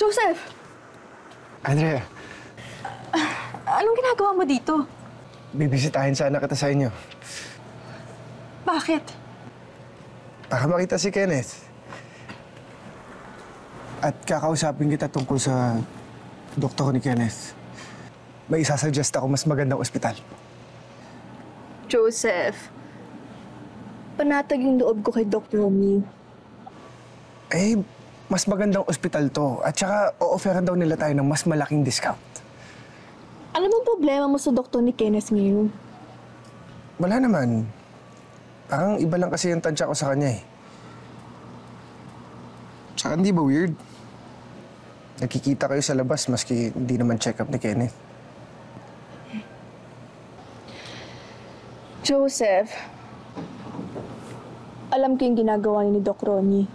Joseph! Andrea. Anong ginagawa mo dito? Bibisitahin sana kita sa inyo. Bakit? Baka makita si Kenneth. At kakausapin kita tungkol sa doktor ni Kenneth. May isasuggest ako mas magandang ospital. Joseph, panatag yung loob ko kay Dr. Romy. Eh, mas magandang ospital to. At saka, o-offeran daw nila tayo ng mas malaking discount. Ano bang problema mo sa doktor ni Kenneth ngayon? Wala naman. Parang iba lang kasi yung tansya ko sa kanya eh. Tsaka hindi ba weird? Nakikita kayo sa labas maski hindi naman check-up ni Kenneth. Joseph, alam ko yung ginagawa ni Doc Ronnie.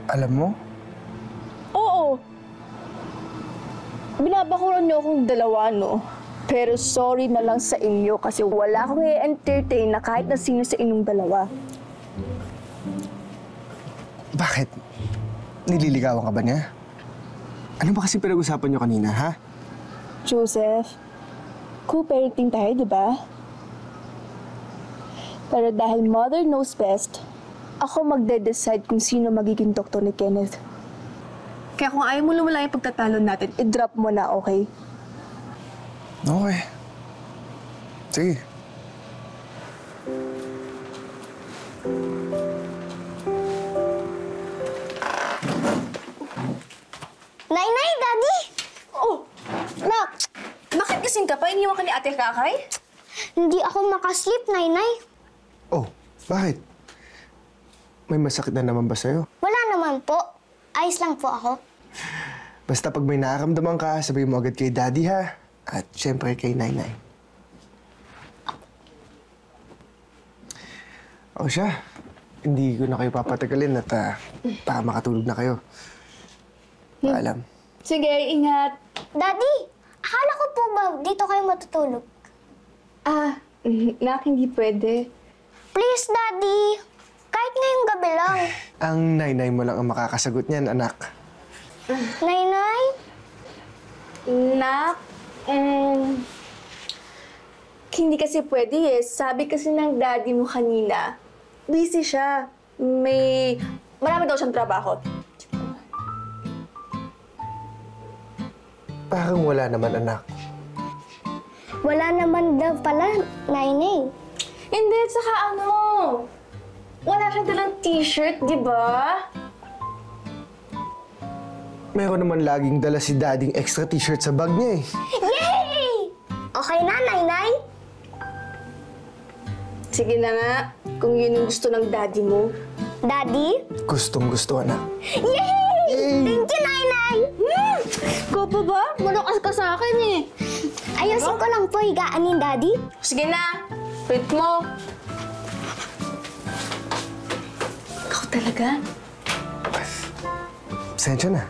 Alam mo? Oo. Binabakuran niyo akong dalawa, no? Pero sorry na lang sa inyo kasi wala akong i-entertain na kahit na sino sa inyong dalawa. Bakit? Nililigawan ka ba niya? Ano ba kasi pinag-usapan niyo kanina, ha? Joseph, co-parenting tayo, di ba? Pero dahil mother knows best, ako magde-decide kung sino magiging doktor ni Kenneth. Kaya kung ayaw mo lumala yung pagtatalo natin, i-drop mo na, okay? Okay. Sige. Nay, Daddy! Oh! Nak! Bakit kasing ka pa? Iniwan ka ni Ate Kakay? Hindi ako makasleep, Nay. Oh, bakit? May masakit na naman ba sa'yo? Wala naman po. Ayos lang po ako. Basta pag may nararamdaman ka, sabihin mo agad kay Daddy, ha? At syempre kay Nainay. O siya, hindi ko na kayo papatagalin at para makatulog na kayo. Paalam. Sige, ingat. Daddy, akala ko po ba dito kayo matutulog? Nak, hindi pwede. Please, Daddy. Kahit ngayong gabi lang. Ang Nainay mo lang ang makakasagot niyan, anak. Nay? Nak, hindi kasi pwede eh. Sabi kasi ng daddy mo kanina, busy siya. Marami daw siyang trabaho. Parang wala naman, anak. Wala naman daw pala, Nay. Hindi, saka wala siyang dalang t-shirt, di ba? Meron naman laging dala si Daddyng extra t-shirt sa bag niya eh. Yay! Okay na, Nay? Sige na nga, kung yun yung gusto ng daddy mo. Daddy? Gustong-gusto, anak. Yay! Thank you, Nay! Ikaw pa ba? Malakas ka sa akin eh. Ayusin ko lang po higaan ni Daddy. Sige na, wait mo. Ikaw talaga? Pasensya na.